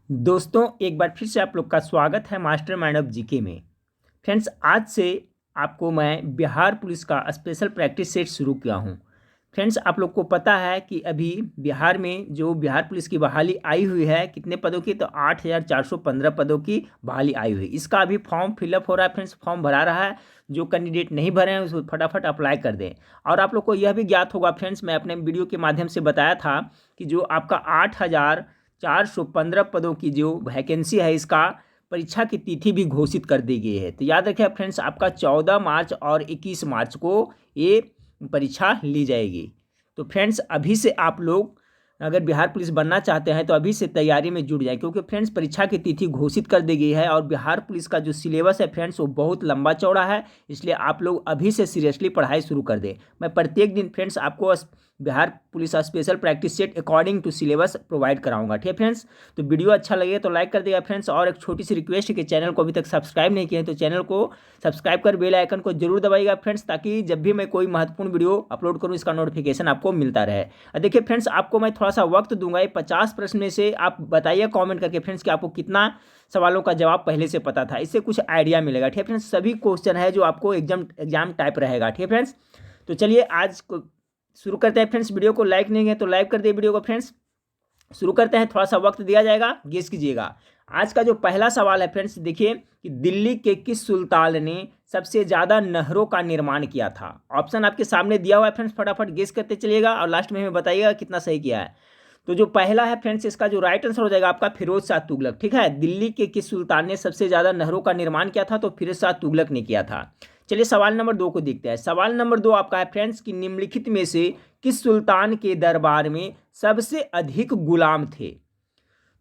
दोस्तों, एक बार फिर से आप लोग का स्वागत है मास्टर माइंड ऑफ जीके में। फ्रेंड्स, आज से आपको मैं बिहार पुलिस का स्पेशल प्रैक्टिस सेट शुरू किया हूं। फ्रेंड्स, आप लोग को पता है कि अभी बिहार में जो बिहार पुलिस की बहाली आई हुई है, कितने पदों की? तो 8,415 पदों की बहाली आई हुई। इसका अभी फॉर्म फिलअप हो रहा है। फ्रेंड्स, फॉर्म भरा रहा है। जो कैंडिडेट नहीं भरे हैं उसको फटाफट अप्लाई कर दें। और आप लोग को यह भी ज्ञात होगा फ्रेंड्स, मैं अपने वीडियो के माध्यम से बताया था कि जो आपका 8,415 पदों की जो वैकेंसी है, इसका परीक्षा की तिथि भी घोषित कर दी गई है। तो याद रखिए फ्रेंड्स, आपका 14 मार्च और 21 मार्च को ये परीक्षा ली जाएगी। तो फ्रेंड्स, अभी से आप लोग अगर बिहार पुलिस बनना चाहते हैं तो अभी से तैयारी में जुट जाए, क्योंकि फ्रेंड्स परीक्षा की तिथि घोषित कर दी गई है। और बिहार पुलिस का जो सिलेबस है फ्रेंड्स, वो बहुत लंबा चौड़ा है। इसलिए आप लोग अभी से सीरियसली पढ़ाई शुरू कर दें। मैं प्रत्येक दिन फ्रेंड्स आपको Bihar police special practice set according to syllabus provide कराऊंगा। ठीक है फ्रेंड्स, तो वीडियो अच्छा लगे तो लाइक कर देगा फ्रेंड्स। और एक छोटी सी रिक्वेस्ट है कि चैनल को अभी तक सब्सक्राइब नहीं किए हैं तो चैनल को सब्सक्राइब कर बेल आइकन को जरूर दबाइएगा फ्रेंड्स, ताकि जब भी मैं कोई महत्वपूर्ण वीडियो अपलोड करूँ इसका नोटिफिकेशन आपको मिलता रहे। देखिए फ्रेंड्स, आपको मैं थोड़ा सा वक्त दूंगा। 50 प्रश्न में से आप बताइए कॉमेंट करके फ्रेंड्स कि आपको कितना सवालों का जवाब पहले से पता था। इससे कुछ आइडिया मिलेगा। ठीक है फ्रेंड्स, सभी क्वेश्चन है जो आपको एग्जाम टाइप रहेगा। ठीक है फ्रेंड्स, तो चलिए आज शुरू करते हैं फ्रेंड्स। वीडियो को लाइक नहीं है तो लाइक कर दिए वीडियो को फ्रेंड्स। शुरू करते हैं, थोड़ा सा वक्त दिया जाएगा, गेस कीजिएगा। आज का जो पहला सवाल है फ्रेंड्स, देखिए कि दिल्ली के किस सुल्तान ने सबसे ज़्यादा नहरों का निर्माण किया था? ऑप्शन आपके सामने दिया हुआ है फ्रेंड्स, फटाफट गेस करते चलिएगा और लास्ट में हमें बताइएगा कितना सही किया है। तो जो पहला है फ्रेंड्स, इसका जो राइट आंसर हो जाएगा आपका फिरोज शाह तुगलक। ठीक है, दिल्ली के किस सुल्तान ने सबसे ज़्यादा नहरों का निर्माण किया था? तो फिरोज शाह तुगलक ने किया था। चलिए सवाल नंबर 2 को देखते हैं। सवाल नंबर 2 आपका है फ्रेंड्स कि निम्नलिखित में से किस सुल्तान के दरबार में सबसे अधिक गुलाम थे?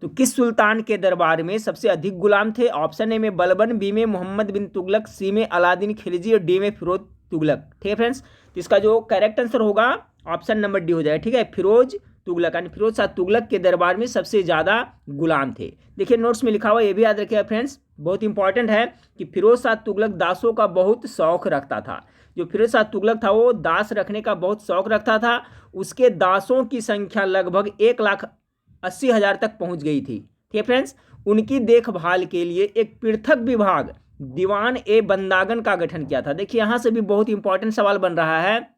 तो किस सुल्तान के दरबार में सबसे अधिक गुलाम थे? ऑप्शन ए में बलबन, बी में मोहम्मद बिन तुगलक, सी में अलादीन खिलजी और डी में फिरोज तुगलक। ठीक है फ्रेंड्स, तो इसका जो करेक्ट आंसर होगा ऑप्शन नंबर डी हो जाएगा। ठीक है, फिरोज तुगलक, यानी फिरोज शाह तुगलक के दरबार में सबसे ज़्यादा गुलाम थे। देखिए नोट्स में लिखा हुआ, ये भी याद रखिएगा फ्रेंड्स, बहुत इंपॉर्टेंट है कि फिरोज शाह तुगलक दासों का बहुत शौक रखता था। जो फिरोज शाह तुगलक था वो दास रखने का बहुत शौक रखता था। उसके दासों की संख्या लगभग 1,80,000 तक पहुंच गई थी। ठीक है फ्रेंड्स, उनकी देखभाल के लिए एक पृथक विभाग दीवान ए बंदागन का गठन किया था। देखिए यहां से भी बहुत इंपॉर्टेंट सवाल बन रहा है,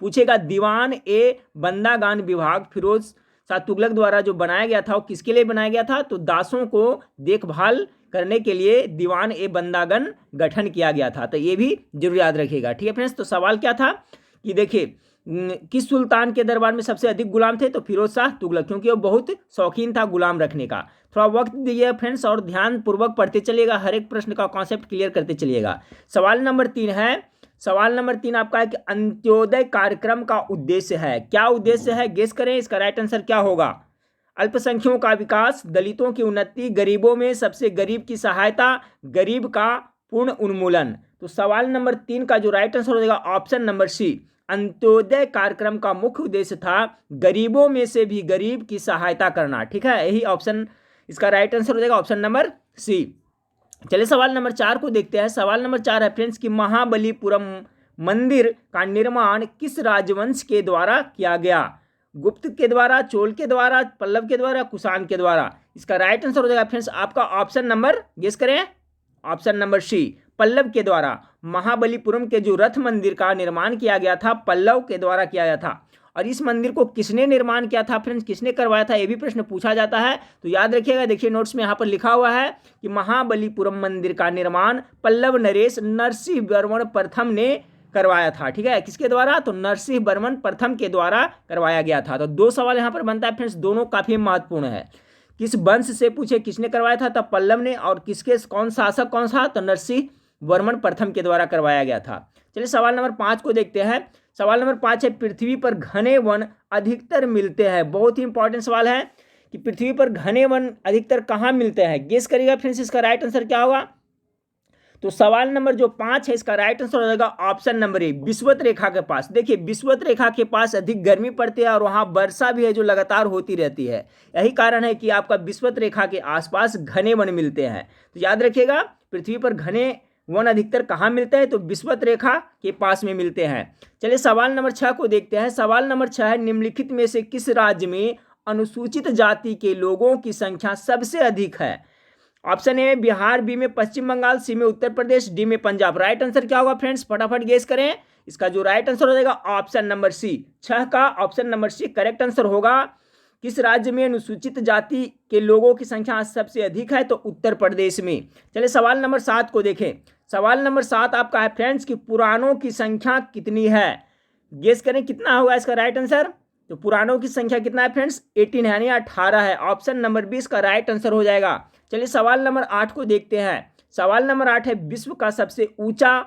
पूछेगा दीवान ए बंदागान विभाग फिरोज शाह तुगलक द्वारा जो बनाया गया था वो किसके लिए बनाया गया था? तो दासों को देखभाल करने के लिए दीवान ए बंदागन गठन किया गया था। तो ये भी जरूर याद रखिएगा। ठीक है फ्रेंड्स, तो सवाल क्या था कि देखिए किस सुल्तान के दरबार में सबसे अधिक गुलाम थे? तो फिरोज शाह तुगलक, क्योंकि वो बहुत शौकीन था गुलाम रखने का। थोड़ा वक्त दीजिए फ्रेंड्स और ध्यान पूर्वक पढ़ते चलिएगा, हर एक प्रश्न का कॉन्सेप्ट क्लियर करते चलिएगा। सवाल नंबर 3 है, सवाल नंबर 3 आपका है कि अंत्योदय कार्यक्रम का उद्देश्य है। क्या उद्देश्य है? गेस करें, इसका राइट आंसर क्या होगा? अल्पसंख्यकों का विकास, दलितों की उन्नति, गरीबों में सबसे गरीब की सहायता, गरीब का पूर्ण उन्मूलन। तो सवाल नंबर 3 का जो राइट आंसर हो जाएगा ऑप्शन नंबर सी। अंत्योदय कार्यक्रम का मुख्य उद्देश्य था गरीबों में से भी गरीब की सहायता करना। ठीक है, यही ऑप्शन इसका राइट आंसर हो जाएगा, ऑप्शन नंबर सी। चलिए सवाल नंबर 4 को देखते हैं। सवाल नंबर 4 है फ्रेंड्स कि महाबलीपुरम मंदिर का निर्माण किस राजवंश के द्वारा किया गया? गुप्त के द्वारा, चोल के द्वारा, पल्लव के द्वारा, कुषाण के द्वारा। इसका राइट आंसर हो जाएगा फ्रेंड्स आपका ऑप्शन नंबर, गेस करें, ऑप्शन नंबर सी, पल्लव के द्वारा। महाबलीपुरम के जो रथ मंदिर का निर्माण किया गया था पल्लव के द्वारा किया गया था। और इस मंदिर को किसने निर्माण किया था फ्रेंड्स, किसने करवाया था, ये भी प्रश्न पूछा जाता है। तो याद रखिएगा, देखिए नोट्स में यहाँ पर लिखा हुआ है कि महाबलीपुरम मंदिर का निर्माण पल्लव नरेश नरसिंह वर्मन प्रथम ने करवाया था। ठीक है, किसके द्वारा? तो नरसिंह वर्मन प्रथम के द्वारा करवाया गया था। तो 2 सवाल यहाँ पर बनता है फ्रेंड्स, दोनों काफी महत्वपूर्ण है। किस वंश से पूछे किसने करवाया था, तब पल्लव ने, और किसके कौन शासक कौन सा? तो नरसिंह वर्मन प्रथम के द्वारा करवाया गया था। चलिए सवाल नंबर 5 को देखते हैं। सवाल नंबर 5 है, पृथ्वी पर घने वन अधिकतर मिलते हैं। बहुत ही इंपॉर्टेंट सवाल है कि पृथ्वी पर घने वन अधिकतर कहाँ मिलते हैं? गेस करिएगा फ्रेंड्स, इसका राइट आंसर क्या होगा? तो सवाल नंबर जो 5 है इसका राइट आंसर हो जाएगा ऑप्शन नंबर ए, विषुवत रेखा के पास। देखिए विषुवत रेखा के पास अधिक गर्मी पड़ती है और वहां वर्षा भी है जो लगातार होती रहती है। यही कारण है कि आपका विषुवत रेखा के आसपास घने वन मिलते हैं। तो याद रखिएगा, पृथ्वी पर घने वन अधिकतर कहाँ मिलते हैं? तो विषुवत रेखा के पास में मिलते हैं। चलिए सवाल नंबर 6 को देखते हैं। सवाल नंबर 6 है, निम्नलिखित में से किस राज्य में अनुसूचित जाति के लोगों की संख्या सबसे अधिक है? ऑप्शन ए बिहार, बी में पश्चिम बंगाल, सी में उत्तर प्रदेश, डी में पंजाब। राइट आंसर क्या होगा फ्रेंड्स, फटाफट गेस करें। इसका जो राइट आंसर हो जाएगा ऑप्शन नंबर सी, 6 का option number C correct answer होगा। किस राज्य में अनुसूचित जाति के लोगों की संख्या सबसे अधिक है? तो उत्तर प्रदेश में। चलिए सवाल नंबर 7 को देखें। सवाल नंबर 7 आपका है फ्रेंड्स कि पुराणों की संख्या कितनी है? गेस करें कितना होगा इसका राइट आंसर। तो पुराणों की संख्या कितना है फ्रेंड्स, 18 यानी 18 है। ऑप्शन नंबर 20 का राइट आंसर हो जाएगा। चलिए सवाल नंबर 8 को देखते हैं। सवाल नंबर 8 है विश्व का सबसे ऊंचा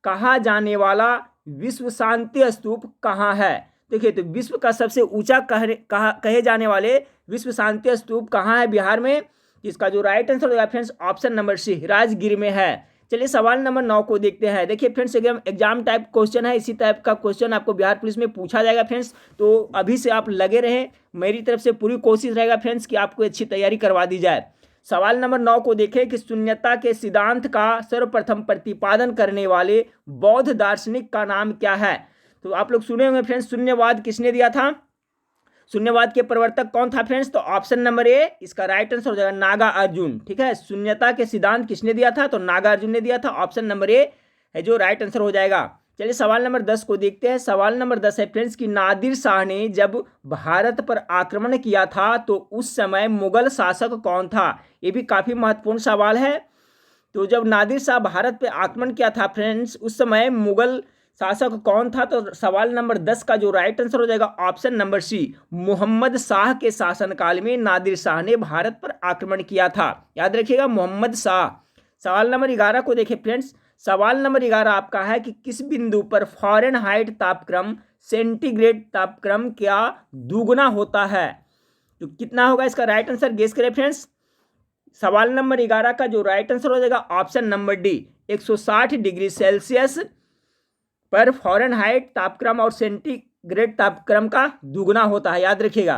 कहा जाने वाला विश्व शांति स्तूप कहाँ है? देखिए तो विश्व का सबसे ऊंचा कहे जाने वाले विश्व शांति स्तूप कहाँ है बिहार में? इसका जो राइट आंसर होगा friends option number C Rajgir में है। चलिए सवाल नंबर 9 को देखते हैं। देखिए फ्रेंड्स एग्जाम टाइप क्वेश्चन है, इसी टाइप का क्वेश्चन आपको बिहार पुलिस में पूछा जाएगा फ्रेंड्स। तो अभी से आप लगे रहें, मेरी तरफ से पूरी कोशिश रहेगा फ्रेंड्स कि आपको अच्छी तैयारी करवा दी जाए। सवाल नंबर 9 को देखें कि शून्यता के सिद्धांत का सर्वप्रथम प्रतिपादन करने वाले बौद्ध दार्शनिक का नाम क्या है? तो आप लोग सुने होंगे फ्रेंड्स, शून्यवाद किसने दिया था? शून्यवाद के प्रवर्तक कौन था फ्रेंड्स? तो ऑप्शन नंबर ए इसका राइट आंसर हो जाएगा नागार्जुन। ठीक है, शून्यता के सिद्धांत किसने दिया था? तो नागार्जुन ने दिया था। ऑप्शन नंबर ए है जो राइट आंसर हो जाएगा। चलिए सवाल नंबर 10 को देखते हैं। सवाल नंबर 10 है फ्रेंड्स कि नादिर शाह ने जब भारत पर आक्रमण किया था तो उस समय मुगल शासक कौन था? ये भी काफी महत्वपूर्ण सवाल है। तो जब नादिर शाह भारत पर आक्रमण किया था फ्रेंड्स, उस समय मुगल शासक कौन था? तो सवाल नंबर 10 का जो राइट आंसर हो जाएगा option number C Mohammad Shah के शासनकाल में नादिर शाह ने भारत पर आक्रमण किया था। याद रखिएगा मोहम्मद शाह। सवाल नंबर 11 को देखें फ्रेंड्स। सवाल नंबर 11 आपका है कि किस बिंदु पर फ़ारेनहाइट तापक्रम सेंटीग्रेड तापक्रम क्या दुगना होता है? तो कितना होगा इसका राइट आंसर, गेस करें फ्रेंड्स। सवाल नंबर 11 का जो राइट आंसर हो जाएगा option number D 160 degree Celsius पर फ़ारेनहाइट तापक्रम और सेंटीग्रेड तापक्रम का दुगना होता है, याद रखिएगा।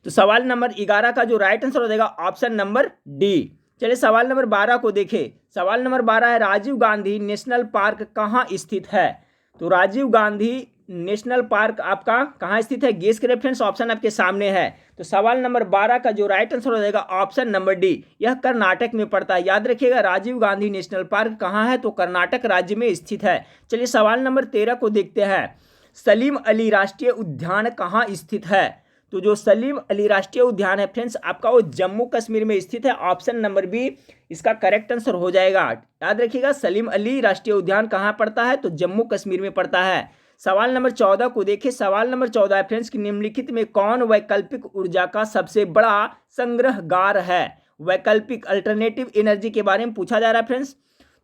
तो सवाल नंबर 11 का जो राइट आंसर हो जाएगा ऑप्शन नंबर डी। चलिए सवाल नंबर 12 को देखें। सवाल नंबर 12 है राजीव गांधी नेशनल पार्क कहाँ स्थित है? तो राजीव गांधी नेशनल पार्क आपका कहाँ स्थित है? गेस करें फ्रेंड्स, ऑप्शन आपके सामने है। तो सवाल नंबर 12 का जो राइट आंसर हो जाएगा ऑप्शन नंबर डी, यह कर्नाटक में पड़ता है। याद रखिएगा राजीव गांधी नेशनल पार्क कहाँ है? तो कर्नाटक राज्य में स्थित है। चलिए सवाल नंबर 13 को देखते हैं। सलीम अली राष्ट्रीय उद्यान कहाँ स्थित है? तो जो सलीम अली राष्ट्रीय उद्यान है फ्रेंड्स आपका वो जम्मू कश्मीर में स्थित है। ऑप्शन नंबर बी इसका करेक्ट आंसर हो जाएगा। याद रखिएगा सलीम अली राष्ट्रीय उद्यान कहाँ पड़ता है? तो जम्मू कश्मीर में पड़ता है। सवाल नंबर 14 को देखिए। सवाल नंबर 14 है फ्रेंड्स कि निम्नलिखित में कौन वैकल्पिक ऊर्जा का सबसे बड़ा संग्रहगार है? वैकल्पिक अल्टरनेटिव एनर्जी के बारे में पूछा जा रहा है फ्रेंड्स।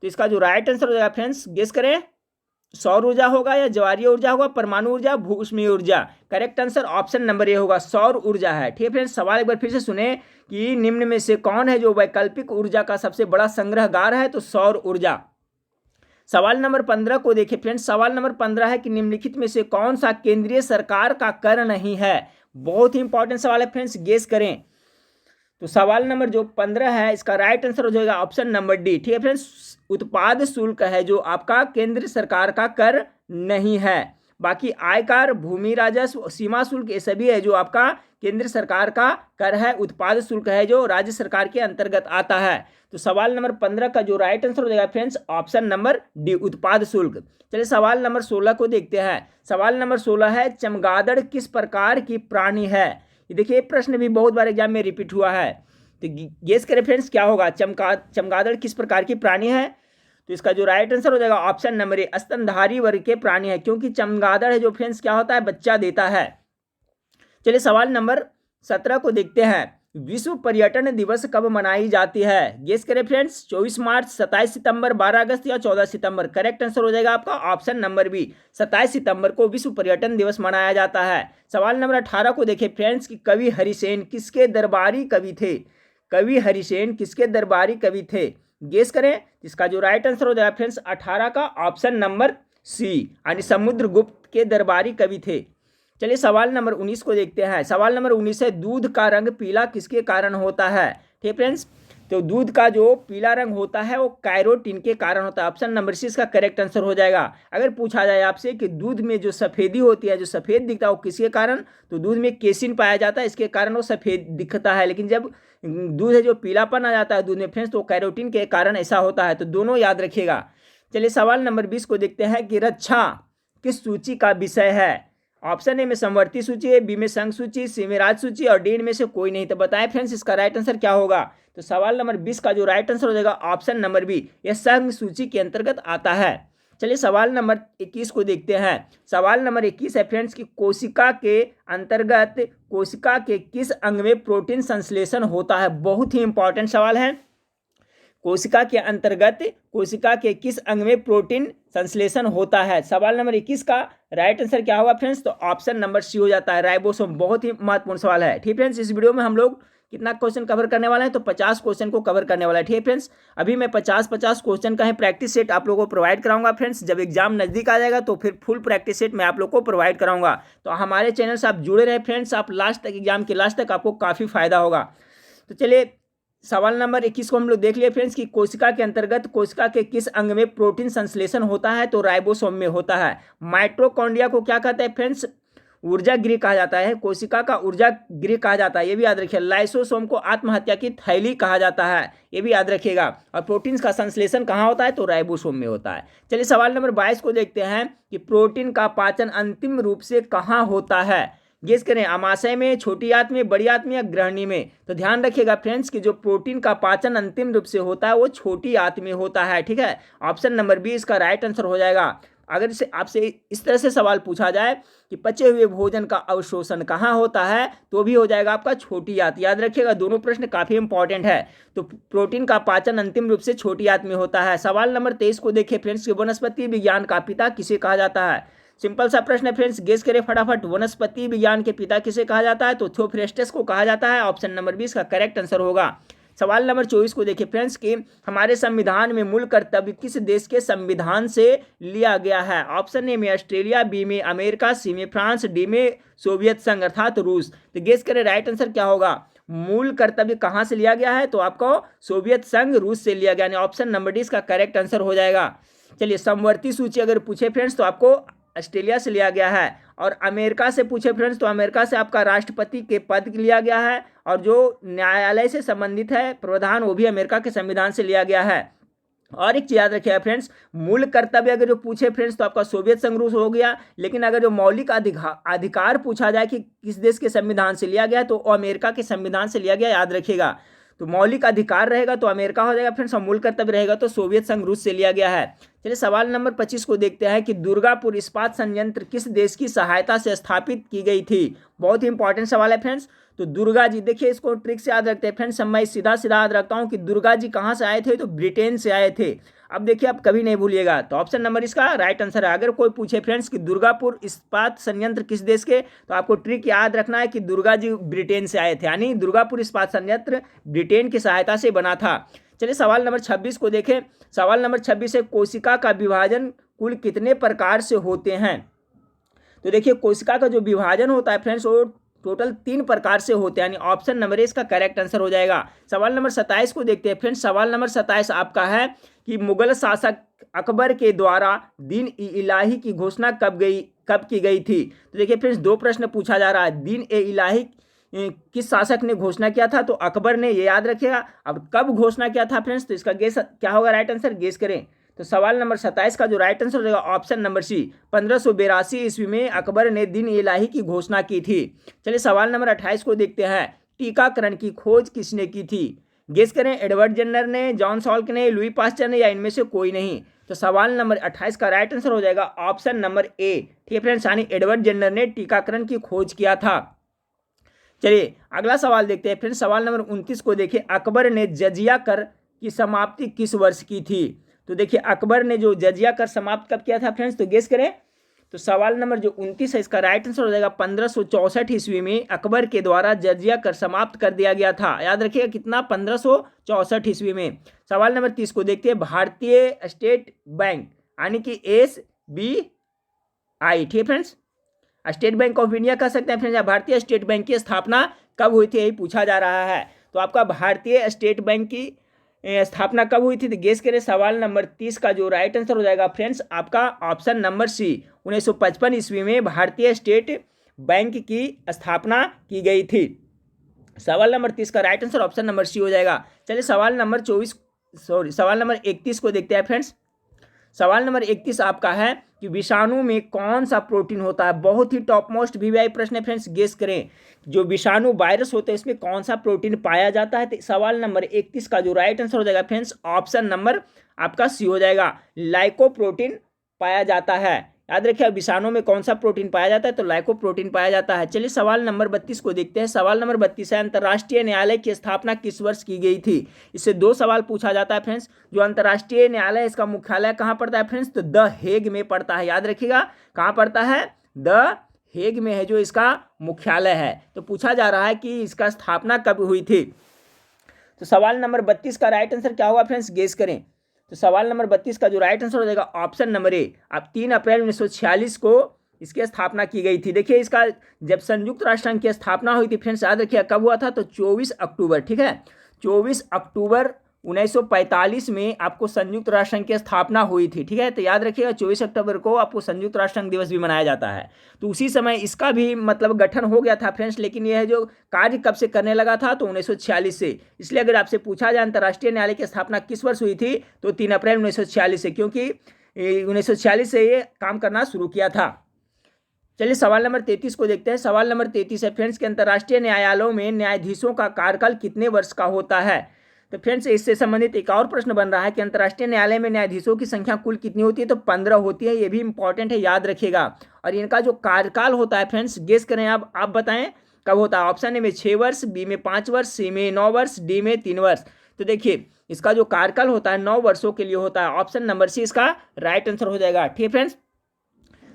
तो इसका जो राइट आंसर हो जाएगा फ्रेंड्स, गेस करें, सौर ऊर्जा होगा या ज्वारीय ऊर्जा होगा, परमाणु ऊर्जा, भूउष्मीय ऊर्जा। Correct answer option number A होगा, सौर ऊर्जा है। ठीक है फ्रेंड्स, सवाल एक बार फिर से सुने कि निम्न में से कौन है जो वैकल्पिक ऊर्जा का सबसे बड़ा संग्रहगार है? तो सौर ऊर्जा। सवाल नंबर 15 को देखिए फ्रेंड्स। सवाल नंबर 15 है कि निम्नलिखित में से कौन सा केंद्रीय सरकार का कर नहीं है? बहुत ही इंपॉर्टेंट सवाल है फ्रेंड्स, गेस करें। तो सवाल नंबर जो 15 है इसका राइट आंसर हो जाएगा ऑप्शन नंबर डी। ठीक है फ्रेंड्स, उत्पाद शुल्क है जो आपका केंद्र सरकार का कर नहीं है। बाकी आयकर, भूमि राजस्व, सीमा शुल्क ये सभी है जो आपका केंद्र सरकार का कर है। उत्पाद शुल्क है जो राज्य सरकार के अंतर्गत आता है। तो सवाल नंबर 15 का जो राइट आंसर हो जाएगा फ्रेंड्स ऑप्शन नंबर डी उत्पाद शुल्क। चलिए सवाल नंबर 16 को देखते हैं। सवाल नंबर 16 है चमगादड़ किस प्रकार की प्राणी है? ये देखिए प्रश्न भी बहुत बार एग्जाम में रिपीट हुआ है। तो गेस करें फ्रेंड्स क्या होगा, चमगादड़ किस प्रकार की प्राणी है? तो इसका जो राइट आंसर हो जाएगा ऑप्शन नंबर ए स्तनधारी वर्ग के प्राणी है, क्योंकि चमगादड़ है जो फ्रेंड्स क्या होता है, बच्चा देता है। चलिए सवाल नंबर 17 को देखते हैं। विश्व पर्यटन दिवस कब मनाई जाती है? गेस करें फ्रेंड्स, 24 मार्च, 27 सितंबर, 12 अगस्त या 14 सितंबर। करेक्ट आंसर हो जाएगा आपका ऑप्शन नंबर बी 27 सितंबर को विश्व पर्यटन दिवस मनाया जाता है। सवाल नंबर 18 को देखें फ्रेंड्स कि कवि हरिसेन किसके दरबारी कवि थे? कवि हरिसेन किसके दरबारी कवि थे? गेस करें। इसका जो राइट आंसर हो जाएगा फ्रेंड्स 18 का ऑप्शन नंबर सी यानी समुद्रगुप्त के दरबारी कवि थे। चलिए सवाल नंबर 19 को देखते हैं। सवाल नंबर 19 है दूध का रंग पीला किसके कारण होता है? ठीक फ्रेंड्स, तो दूध का जो पीला रंग होता है वो कैरोटीन के कारण होता है। ऑप्शन नंबर सी इसका करेक्ट आंसर हो जाएगा। अगर पूछा जाए आपसे कि दूध में जो सफ़ेदी होती है, जो सफ़ेद दिखता है वो किसके कारण, तो दूध में केसिन पाया जाता है, इसके कारण वो सफ़ेद दिखता है। लेकिन जब दूध है जो पीलापन आ जाता है दूध में फ्रेंड्स, तो कैरोटीन के कारण ऐसा होता है। तो दोनों याद रखिएगा। चलिए सवाल नंबर 20 को देखते हैं कि रक्षा किस सूची का विषय है। ऑप्शन ए में समवर्ती सूची है, बी में संघ सूची, सी में राज्य सूची और डी में से कोई नहीं। तो बताएं फ्रेंड्स इसका राइट आंसर क्या होगा। तो सवाल नंबर 20 का जो राइट आंसर हो जाएगा ऑप्शन नंबर बी, यह संघ सूची के अंतर्गत आता है। चलिए सवाल नंबर 21 को देखते हैं। सवाल नंबर 21 है फ्रेंड्स कि कोशिका के अंतर्गत कोशिका के किस अंग में प्रोटीन संश्लेषण होता है। बहुत ही इंपॉर्टेंट सवाल है। कोशिका के अंतर्गत कोशिका के किस अंग में प्रोटीन संश्लेषण होता है। सवाल नंबर 21 का राइट आंसर क्या होगा फ्रेंड्स, तो ऑप्शन नंबर सी हो जाता है, राइबोसोम। बहुत ही महत्वपूर्ण सवाल है। ठीक फ्रेंड्स, इस वीडियो में हम लोग कितना क्वेश्चन कवर करने वाले हैं, तो 50 क्वेश्चन को कवर करने वाला है। ठीक फ्रेंड्स, अभी मैं 50 क्वेश्चन का है प्रैक्टिस सेट आप लोगों को प्रोवाइड कराऊंगा। फ्रेंड्स जब एग्जाम नजदीक आ जाएगा तो फिर फुल प्रैक्टिस सेट मैं आप लोग को प्रोवाइड कराऊंगा। तो हमारे चैनल से आप जुड़े रहे फ्रेंड्स, आप लास्ट तक, एग्जाम के लास्ट तक आपको काफ़ी फायदा होगा। तो चलिए सवाल नंबर 21 को हम लोग देख लिए फ्रेंड्स कि कोशिका के अंतर्गत कोशिका के किस अंग में प्रोटीन संश्लेषण होता है, तो राइबोसोम में होता है। माइटोकॉन्ड्रिया को क्या कहते हैं फ्रेंड्स, ऊर्जा गृह कहा जाता है। कोशिका का ऊर्जा गृह कहा जाता है, ये भी याद रखिए। लाइसोसोम को आत्महत्या की थैली कहा जाता है, ये भी याद रखिएगा। और प्रोटीन का संश्लेषण कहाँ होता है, तो राइबोसोम में होता है। चलिए सवाल नंबर 22 को देखते हैं कि प्रोटीन का पाचन अंतिम रूप से कहाँ होता है। गेस करें, आमाशय में, छोटी आंत में, बड़ी आंत में या ग्रहणी में। तो ध्यान रखिएगा फ्रेंड्स कि जो प्रोटीन का पाचन अंतिम रूप से होता है वो छोटी आंत में होता है। ठीक है, ऑप्शन नंबर बी इसका राइट आंसर हो जाएगा। अगर इसे आपसे इस तरह से सवाल पूछा जाए कि पचे हुए भोजन का अवशोषण कहाँ होता है, तो भी हो जाएगा आपका छोटी आंत। याद रखिएगा, दोनों प्रश्न काफी इंपॉर्टेंट है। तो प्रोटीन का पाचन अंतिम रूप से छोटी आंत में होता है। सवाल नंबर 23 को देखिए फ्रेंड्स कि वनस्पति विज्ञान का पिता किसे कहा जाता है। सिंपल सा प्रश्न है फ्रेंड्स, गेस करें फटाफट। वनस्पति विज्ञान के पिता किसे कहा जाता है, तो थियोफ्रेस्टस को कहा जाता है। ऑप्शन नंबर 20 का करेक्ट आंसर होगा। सवाल नंबर 24 को देखिए फ्रेंड्स कि हमारे संविधान में मूल कर्तव्य किस देश के संविधान से लिया गया है। ऑप्शन ए में ऑस्ट्रेलिया, बी में अमेरिका, सी में फ्रांस, डी में सोवियत संघ अर्थात रूस। तो गेस करें राइट आंसर क्या होगा। मूल कर्तव्य कहाँ से लिया गया है, तो आपको सोवियत संघ रूस से लिया गया, यानी ऑप्शन नंबर डी इसका करेक्ट आंसर हो जाएगा। चलिए समवर्ती सूची अगर पूछे फ्रेंड्स तो आपको ऑस्ट्रेलिया से लिया गया है। और अमेरिका से पूछे फ्रेंड्स तो अमेरिका से आपका राष्ट्रपति के पद लिया गया है। और जो न्यायालय से संबंधित है प्रावधान, वो भी अमेरिका के संविधान से लिया गया है। और एक चीज याद रखिएगा फ्रेंड्स, मूल कर्तव्य अगर जो पूछे फ्रेंड्स तो आपका सोवियत संघ रूस हो गया। लेकिन अगर जो मौलिक अधिकार पूछा जाए कि किस देश के संविधान से लिया गया, तो अमेरिका के संविधान से लिया गया, याद रखिएगा। तो मौलिक अधिकार रहेगा तो अमेरिका हो जाएगा फ्रेंड्स, और मूल कर्तव्य रहेगा तो सोवियत संघ रूस से लिया गया है। चलिए सवाल नंबर 25 को देखते हैं कि दुर्गापुर इस्पात संयंत्र किस देश की सहायता से स्थापित की गई थी। बहुत ही इंपॉर्टेंट सवाल है फ्रेंड्स। तो दुर्गा जी, देखिए इसको ट्रिक से याद रखते हैं फ्रेंड्स। मैं सीधा सीधा याद रखता हूँ कि दुर्गा जी कहाँ से आए थे, तो ब्रिटेन से आए थे। अब देखिए आप कभी नहीं भूलिएगा, तो ऑप्शन नंबर इसका राइट आंसर है। अगर कोई पूछे फ्रेंड्स कि दुर्गापुर इस्पात संयंत्र किस देश के, तो आपको ट्रिक याद रखना है कि दुर्गा जी ब्रिटेन से आए थे, यानी दुर्गापुर इस्पात संयंत्र ब्रिटेन की सहायता से बना था। चलिए सवाल नंबर 26 को देखें। सवाल नंबर 26 है कोशिका का विभाजन कुल कितने प्रकार से होते हैं। तो देखिए कोशिका का जो विभाजन होता है फ्रेंड्स वो टोटल 3 प्रकार से होते हैं, यानी ऑप्शन नंबर ए इसका करेक्ट आंसर हो जाएगा। सवाल नंबर 27 को देखते हैं फ्रेंड्स। सवाल नंबर 27 आपका है कि मुगल शासक अकबर के द्वारा दीन ए इलाही की घोषणा कब की गई थी। तो देखिए फ्रेंड्स, 2 प्रश्न पूछा जा रहा है। दीन ए इलाही किस शासक ने घोषणा किया था, तो अकबर ने, ये याद रखिएगा। अब कब घोषणा किया था फ्रेंड्स, तो इसका गेस क्या होगा, राइट आंसर गेस करें। तो सवाल नंबर 27 का जो राइट आंसर हो जाएगा ऑप्शन नंबर सी, 1582 ईस्वी में अकबर ने दिन इलाही की घोषणा की थी। चलिए सवाल नंबर 28 को देखते हैं। टीकाकरण की खोज किसने की थी। गेस करें, एडवर्ड जेन्नर ने, जॉन सॉल्क ने, लुई पास्चर ने, या इनमें से कोई नहीं। तो सवाल नंबर 28 का राइट आंसर हो जाएगा ऑप्शन नंबर ए। ठीक है फ्रेंड्स, यानी एडवर्ड जेन्नर ने टीकाकरण की खोज किया था। चलिए अगला सवाल देखते हैं फ्रेंड्स। सवाल नंबर 29 को देखिए। अकबर ने जजिया कर की समाप्ति किस वर्ष की थी। तो देखिए अकबर ने जो जजिया कर समाप्त कब किया था फ्रेंड्स, तो गेस करें। तो सवाल नंबर जो 29 है इसका राइट आंसर हो जाएगा 1564 ईस्वी में अकबर के द्वारा जजिया कर समाप्त कर दिया गया था। याद रखिएगा कितना, 1564 ईस्वी में। सवाल नंबर 30 को देखते हैं। भारतीय स्टेट बैंक यानी कि SBI, ठीक है friends, state bank of India कह सकते हैं फ्रेंड्स, या भारतीय स्टेट बैंक की स्थापना कब हुई थी, यही पूछा जा रहा है। तो आपका भारतीय स्टेट बैंक की स्थापना कब हुई थी? तो गेस करें। सवाल नंबर 30 का जो राइट आंसर हो जाएगा फ्रेंड्स आपका ऑप्शन नंबर सी, 1955 ईस्वी में भारतीय स्टेट बैंक की स्थापना की गई थी। सवाल नंबर 30 का right answer option number C हो जाएगा। चलिए सवाल नंबर 31 को देखते हैं फ्रेंड्स। सवाल नंबर 31 आपका है कि विषाणु में कौन सा प्रोटीन होता है? बहुत ही टॉप मोस्ट वीवीआई प्रश्न है फ्रेंड्स। गेस करें, जो विषाणु वायरस होते हैं इसमें कौन सा प्रोटीन पाया जाता है? तो सवाल नंबर 31 का जो राइट आंसर हो जाएगा फ्रेंड्स ऑप्शन नंबर आपका सी हो जाएगा, लाइकोप्रोटीन पाया जाता है। याद रखिए विषाणु में कौन सा प्रोटीन पाया जाता है? तो लाइकोप्रोटीन पाया जाता है। चलिए सवाल नंबर 32 को देखते हैं। सवाल नंबर 32 है, अंतर्राष्ट्रीय न्यायालय की स्थापना किस वर्ष की गई थी? इससे दो सवाल पूछा जाता है फ्रेंड्स। जो अंतर्राष्ट्रीय न्यायालय इसका मुख्यालय कहाँ पड़ता है फ्रेंड्स? तो द हेग में पड़ता है। याद रखिएगा कहाँ पड़ता है? द हेग में है जो इसका मुख्यालय है। तो पूछा जा रहा है कि इसका स्थापना कब हुई थी। तो सवाल नंबर 32 का राइट आंसर क्या होगा फ्रेंड्स? गेस करें। तो सवाल नंबर 32 का जो राइट आंसर हो जाएगा ऑप्शन नंबर ए, अब 3 अप्रैल 1946 को इसकी स्थापना की गई थी। देखिए इसका जब संयुक्त राष्ट्र संघ की स्थापना हुई थी फ्रेंड्स, याद रखिए कब हुआ था? तो 24 अक्टूबर, ठीक है, 24 अक्टूबर 1945 में आपको संयुक्त राष्ट्र संघ की स्थापना हुई थी। ठीक है, तो याद रखिएगा 24 अक्टूबर को आपको संयुक्त राष्ट्र संघ दिवस भी मनाया जाता है। तो उसी समय इसका भी मतलब गठन हो गया था फ्रेंड्स, लेकिन यह जो कार्य कब से करने लगा था? तो 1946 से। इसलिए अगर आपसे पूछा जाए अंतर्राष्ट्रीय न्यायालय की स्थापना किस वर्ष हुई थी, तो 3 अप्रैल 1946 से, क्योंकि 1946 से ये काम करना शुरू किया था। चलिए सवाल नंबर 33 को देखते हैं। सवाल नंबर 33 है फ्रेंड्स कि अंतर्राष्ट्रीय न्यायालयों में न्यायाधीशों का कार्यकाल कितने वर्ष का होता है? तो फ्रेंड्स इससे संबंधित एक और प्रश्न बन रहा है कि अंतर्राष्ट्रीय न्यायालय में न्यायाधीशों की संख्या कुल कितनी होती है? तो 15 होती है। ये भी इंपॉर्टेंट है, याद रखिएगा। और इनका जो कार्यकाल होता है फ्रेंड्स, गेस करें आप बताएं कब होता है। ऑप्शन ए में 6 वर्ष, बी में 5 वर्ष, सी में 9 वर्ष, डी में 3 वर्ष। तो देखिए इसका जो कार्यकाल होता है 9 वर्षों के लिए होता है। ऑप्शन नंबर सी इसका राइट आंसर हो जाएगा। ठीक है फ्रेंड्स,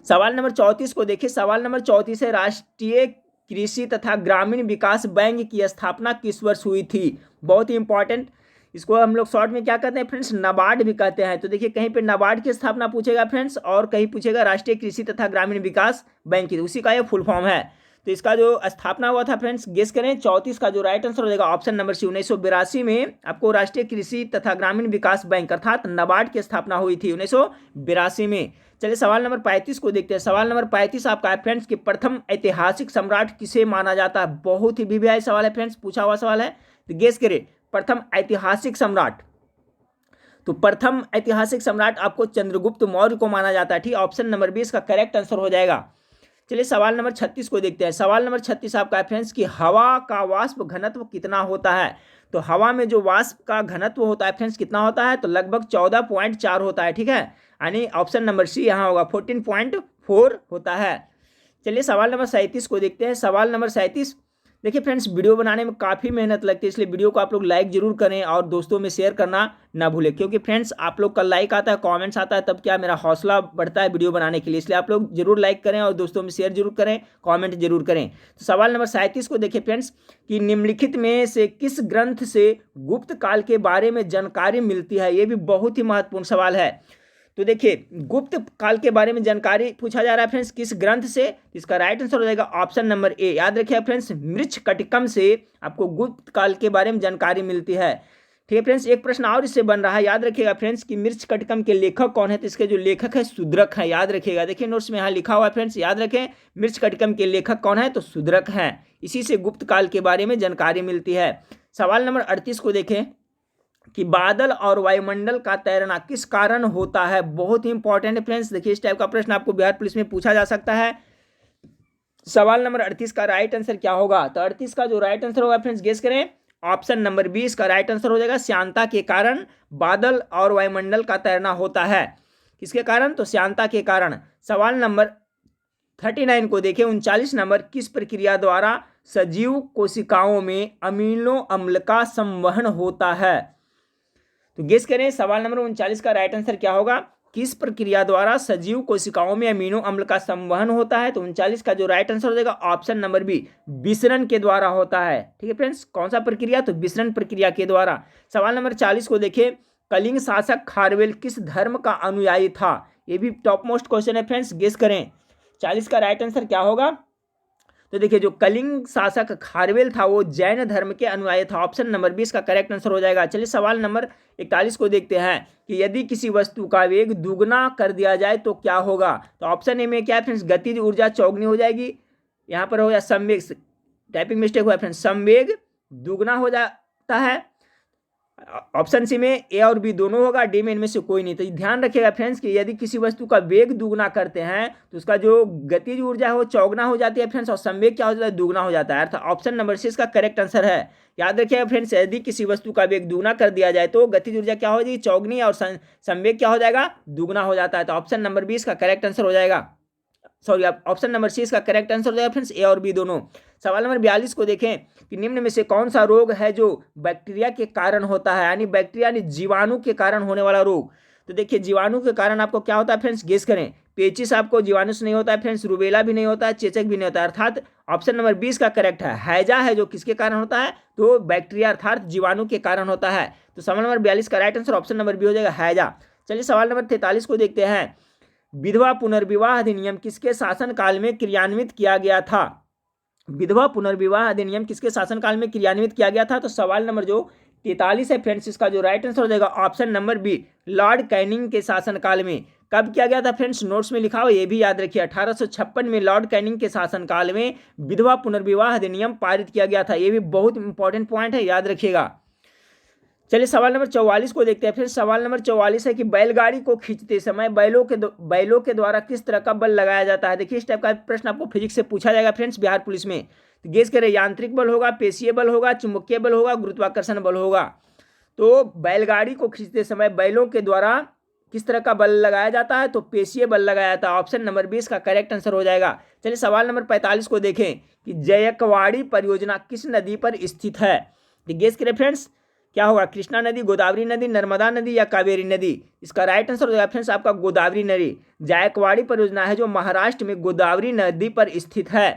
सवाल नंबर 34 को देखिए। सवाल नंबर 34 है, राष्ट्रीय कृषि तथा ग्रामीण विकास बैंक की स्थापना किस वर्ष हुई थी? बहुत ही इंपॉर्टेंट, इसको हम लोग शॉर्ट में क्या कहते हैं फ्रेंड्स? नाबार्ड भी कहते हैं। तो देखिए कहीं पे नाबार्ड की स्थापना पूछेगा फ्रेंड्स, और कहीं पूछेगा राष्ट्रीय कृषि तथा ग्रामीण विकास बैंक की, उसी का ये फुल फॉर्म है। तो इसका जो स्थापना हुआ था फ्रेंड्स, गेस करें। 34 का जो राइट आंसर हो जाएगा ऑप्शन नंबर सी, 1982 में आपको राष्ट्रीय कृषि तथा ग्रामीण विकास बैंक अर्थात नाबार्ड की स्थापना हुई थी 1982 में। चलिए सवाल नंबर 35 को देखते हैं। सवाल नंबर 35 आपका है फ्रेंड्स कि प्रथम ऐतिहासिक सम्राट किसे माना जाता है? बहुत ही वीवीआई सवाल है फ्रेंड्स, पूछा हुआ सवाल है। तो गेस करें प्रथम ऐतिहासिक सम्राट। तो प्रथम ऐतिहासिक सम्राट आपको चंद्रगुप्त मौर्य को माना जाता है। ठीक, ऑप्शन नंबर 20 का करेक्ट आंसर हो जाएगा। चलिए सवाल नंबर 36 को देखते हैं। सवाल नंबर 36 आपका है फ्रेंड्स कि हवा का वाष्प घनत्व कितना होता है? तो हवा में जो वाष्प का घनत्व होता है फ्रेंड्स कितना होता है? तो लगभग 14.4 होता है। ठीक है, यानी ऑप्शन नंबर सी यहाँ होगा, 14.4 होता है। चलिए सवाल नंबर 37 को देखते हैं। सवाल नंबर 37, देखिए फ्रेंड्स वीडियो बनाने में काफ़ी मेहनत लगती है, इसलिए वीडियो को आप लोग लाइक जरूर करें और दोस्तों में शेयर करना ना भूलें, क्योंकि फ्रेंड्स आप लोग का लाइक आता है, कमेंट्स आता है, तब क्या मेरा हौसला बढ़ता है वीडियो बनाने के लिए। इसलिए आप लोग जरूर लाइक करें और दोस्तों में शेयर जरूर करें, कमेंट जरूर करें। तो सवाल नंबर 37 को देखिए फ्रेंड्स कि निम्नलिखित में से किस ग्रंथ से गुप्त काल के बारे में जानकारी मिलती है? ये भी बहुत ही महत्वपूर्ण सवाल है। तो देखिए गुप्त काल के बारे में जानकारी पूछा जा रहा है फ्रेंड्स किस ग्रंथ से? इसका राइट आंसर हो जाएगा ऑप्शन नंबर ए। याद रखिए फ्रेंड्स मृच्छकटिकम से आपको गुप्त काल के बारे में जानकारी मिलती है। ठीक है फ्रेंड्स, एक प्रश्न और इससे बन रहा है। याद रखिएगा फ्रेंड्स कि मृच्छकटिकम के लेखक कौन है? तो इसके जो लेखक है शूद्रक है। याद रखिएगा, देखिए नोट्स में यहाँ लिखा हुआ है फ्रेंड्स, याद रखें मृच्छकटिकम के लेखक कौन है? तो शूद्रक है। इसी से गुप्त काल के बारे में जानकारी मिलती है। सवाल नंबर 38 को देखें कि बादल और वायुमंडल का तैरना किस कारण होता है? बहुत ही इंपॉर्टेंट है फ्रेंड्स। देखिए इस टाइप का प्रश्न आपको बिहार पुलिस में पूछा जा सकता है। सवाल नंबर 38 का राइट आंसर क्या होगा? तो 38 का जो राइट आंसर होगा फ्रेंड्स गेस करें, ऑप्शन नंबर 20 का राइट आंसर हो जाएगा। श्यानता के कारण बादल और वायुमंडल का तैरना होता है। किसके कारण? तो श्यानता के कारण। सवाल नंबर 39 को देखें, 39 नंबर, किस प्रक्रिया द्वारा सजीव कोशिकाओं में अमीनो अम्ल का संवहन होता है? तो गेस करें सवाल नंबर 39 का राइट आंसर क्या होगा? किस प्रक्रिया द्वारा सजीव कोशिकाओं में अमीनो अम्ल का संवहन होता है? तो 39 का जो राइट आंसर हो जाएगा ऑप्शन नंबर बी, विसरण के द्वारा होता है। ठीक है फ्रेंड्स, कौन सा प्रक्रिया? तो विसरण प्रक्रिया के द्वारा। सवाल नंबर 40 को देखें, कलिंग शासक खारवेल किस धर्म का अनुयायी था? ये भी टॉप मोस्ट क्वेश्चन है फ्रेंड्स, गेस करें 40 का राइट आंसर क्या होगा? तो देखिए जो कलिंग शासक खारवेल था वो जैन धर्म के अनुयायी था। ऑप्शन नंबर 20 का करेक्ट आंसर हो जाएगा। चलिए सवाल नंबर 41 को देखते हैं कि यदि किसी वस्तु का वेग दुगना कर दिया जाए तो क्या होगा। तो ऑप्शन ए में क्या है फ्रेंड्स, गतिज ऊर्जा चौगुनी हो जाएगी, यहाँ पर हो जाए संवेग, टाइपिंग मिस्टेक हुआ फ्रेंड्स, संवेग दुगना हो जाता है। ऑप्शन सी में ए और बी दोनों होगा, डी में इनमें से कोई नहीं। तो ध्यान रखिएगा फ्रेंड्स कि यदि किसी वस्तु का वेग दुगना करते हैं तो उसका जो गतिज ऊर्जा है वो चौगुना हो जाती है फ्रेंड्स, और संवेग क्या हो जाता है, दुगना हो जाता है। अर्थात ऑप्शन नंबर 6 का करेक्ट आंसर है। याद रखिएगा फ्रेंड्स, यदि किसी वस्तु का वेग दुगना कर दिया जाए तो गतिज ऊर्जा क्या हो जाएगी, चौगुनी, और संवेग क्या हो जाएगा, दुगना हो जाता है। तो ऑप्शन नंबर 20 का करेक्ट आंसर हो जाएगा, सॉरी ऑप्शन नंबर 6 का करेक्ट आंसर हो जाएगा फ्रेंड्स, ए और बी दोनों। सवाल नंबर 42 को देखें कि निम्न में से कौन सा रोग है जो बैक्टीरिया के कारण होता है, यानी बैक्टीरिया यानी जीवाणु के कारण होने वाला रोग। तो देखिए जीवाणु के कारण आपको क्या होता है फ्रेंड्स, गेस करें। पेचिस आपको जीवाणु से नहीं होता है फ्रेंड्स, रूबेला भी नहीं होता है, चेचक भी नहीं होता है। अर्थात ऑप्शन नंबर 20 का करेक्ट है। हैजा है जो किसके कारण होता है, तो बैक्टीरिया अर्थात जीवाणु के कारण होता है। तो सवाल नंबर 42 का right answer option number B हो जाएगा, हैजा। चलिए सवाल नंबर 43 को देखते हैं। विधवा पुनर्विवाह अधिनियम किसके शासनकाल में क्रियान्वित किया गया था। विधवा पुनर्विवाह अधिनियम किसके शासनकाल में क्रियान्वित किया गया था। तो सवाल नंबर जो 43 है फ्रेंड्स, इसका जो राइट आंसर हो जाएगा option number B, Lord Canning के शासनकाल में। कब किया गया था फ्रेंड्स, नोट्स में लिखा हो, ये भी याद रखिए। 1856 में लॉर्ड कैनिंग के शासनकाल में विधवा पुनर्विवाह अधिनियम पारित किया गया था। ये भी बहुत इंपॉर्टेंट पॉइंट है, याद रखिएगा। चलिए सवाल नंबर 44 को देखते हैं। फिर सवाल नंबर 44 है कि बैलगाड़ी को खींचते समय बैलों के द्वारा किस तरह का बल लगाया जाता है। देखिए इस टाइप का प्रश्न आपको फिजिक्स से पूछा जाएगा फ्रेंड्स बिहार पुलिस में। तो गेस करें, यांत्रिक बल होगा, पेशीय बल होगा, चुंबकीय बल होगा, गुरुत्वाकर्षण बल होगा। तो बैलगाड़ी को खींचते समय बैलों के द्वारा किस तरह का बल लगाया जाता है, तो पेशीय बल लगाया जाता है। ऑप्शन नंबर 20 का करेक्ट आंसर हो जाएगा। चलिए सवाल नंबर 45 को देखें कि जयकवाड़ी परियोजना किस नदी पर स्थित है। तो गेस करें फ्रेंड्स, क्या होगा, कृष्णा नदी, गोदावरी नदी, नर्मदा नदी या कावेरी नदी। इसका राइट आंसर हो जाएगा फ्रेंड्स आपका गोदावरी नदी। जायकवाड़ी परियोजना है जो महाराष्ट्र में गोदावरी नदी पर स्थित है।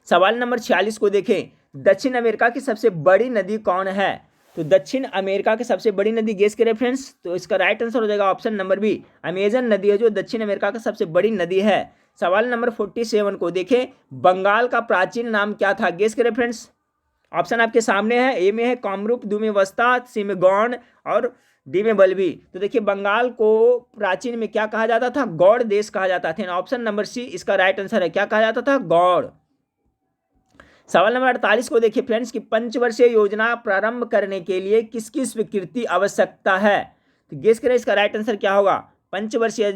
सवाल नंबर 46 को देखें, दक्षिण अमेरिका की सबसे बड़ी नदी कौन है। तो दक्षिण अमेरिका की सबसे बड़ी नदी गेस करें फ्रेंड्स, तो इसका राइट आंसर हो जाएगा ऑप्शन नंबर बी, अमेजन नदी है जो दक्षिण अमेरिका का सबसे बड़ी नदी है। सवाल नंबर 47 को देखें, बंगाल का प्राचीन नाम क्या था। गेस करें फ्रेंड्स, ऑप्शन आपके सामने है। ए में है कामरूप, बी में वस्ता, सी में गौड़ और डी में बल्बी। तो देखिए बंगाल को प्राचीन में क्या कहा जाता था, गौड़ देश कहा जाता था। ऑप्शन नंबर सी इसका राइट आंसर है, क्या कहा जाता था, गौड़। सवाल नंबर 48 को देखिए फ्रेंड्स कि पंचवर्षीय योजना प्रारंभ करने के लिए किसकी स्वीकृति आवश्यकता है। तो गेस करें इसका राइट आंसर क्या होगा। पंचवर्षीय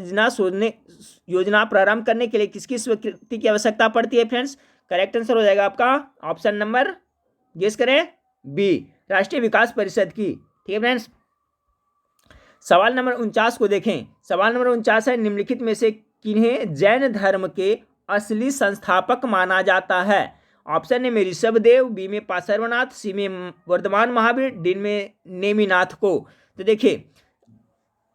योजना प्रारंभ करने के लिए किसकी स्वीकृति की आवश्यकता पड़ती है फ्रेंड्स। करेक्ट आंसर हो जाएगा आपका ऑप्शन नंबर, गेस करें, बी, राष्ट्रीय विकास परिषद की। ठीक है फ्रेंड्स। सवाल नंबर 49 को देखें। सवाल नंबर 49 है, निम्नलिखित में से किन्हें जैन धर्म के असली संस्थापक माना जाता है। ऑप्शन ए में ऋषभदेव, बी में पार्श्वनाथ, सी में वर्धमान महावीर, डी में नेमिनाथ को। तो देखिए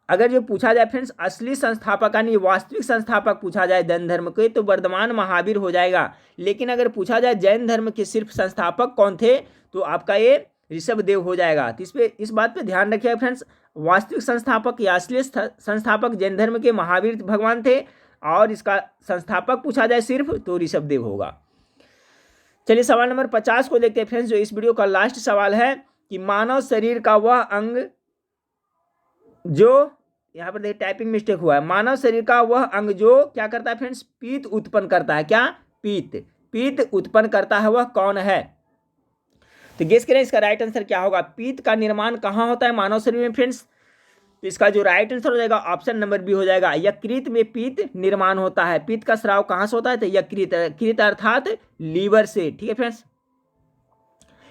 अगर जो पूछा जाए फ्रेंड्स असली संस्थापक यानी वास्तविक संस्थापक पूछा जाए जैन धर्म के, तो वर्धमान महावीर हो जाएगा। लेकिन अगर पूछा जाए जैन धर्म के सिर्फ संस्थापक कौन थे, तो आपका ये ऋषभदेव हो जाएगा। तो इस बात पे ध्यान रखिएगा फ्रेंड्स, वास्तविक संस्थापक या असली संस्थापक जैन धर्म के महावीर भगवान थे, और इसका संस्थापक पूछा जाए सिर्फ तो ऋषभदेव होगा। चलिए सवाल नंबर 50 को देखते हैं फ्रेंड्स, जो इस वीडियो का लास्ट सवाल है कि मानव शरीर का वह अंग जो, यहाँ पर देखिए टाइपिंग मिस्टेक हुआ है, मानव शरीर का वह अंग जो क्या करता है फ्रेंड्स, पीत उत्पन्न करता है। क्या, पीत उत्पन्न करता है, वह कौन है। तो गेस करें इसका राइट आंसर क्या होगा। पीत का निर्माण कहाँ होता है मानव शरीर में फ्रेंड्स। तो इसका जो राइट आंसर हो जाएगा ऑप्शन नंबर बी हो जाएगा, यकृत में पीत निर्माण होता है। पीत का स्राव कहाँ से होता है, तो यकृत अर्थात लीवर से। ठीक है फ्रेंड्स,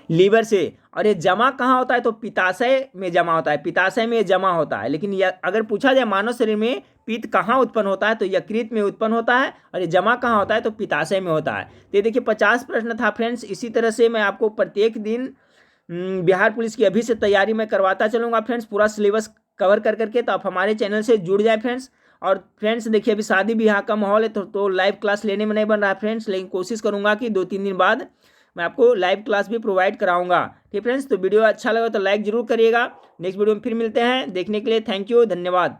लीवर से। और ये जमा कहाँ होता है, तो पित्ताशय में जमा होता है, पित्ताशय में जमा होता है। लेकिन अगर पूछा जाए मानव शरीर में पित्त कहाँ उत्पन्न होता है, तो यकृत में उत्पन्न होता है, और ये जमा कहाँ होता है, तो पित्ताशय में होता है। तो ये देखिए 50 प्रश्न था फ्रेंड्स। इसी तरह से मैं आपको प्रत्येक दिन बिहार पुलिस की अभी से तैयारी मैं करवाता चलूँगा फ्रेंड्स, पूरा सिलेबस कवर कर करके। तो आप हमारे चैनल से जुड़ जाए फ्रेंड्स। और फ्रेंड्स देखिए अभी शादी ब्याह का माहौल है, तो लाइव क्लास लेने में नहीं बन रहा है फ्रेंड्स, लेकिन कोशिश करूँगा कि 2-3 दिन बाद मैं आपको लाइव क्लास भी प्रोवाइड कराऊंगा। ठीक फ्रेंड्स, तो वीडियो अच्छा लगा तो लाइक जरूर करिएगा। नेक्स्ट वीडियो में फिर मिलते हैं। देखने के लिए थैंक यू, धन्यवाद।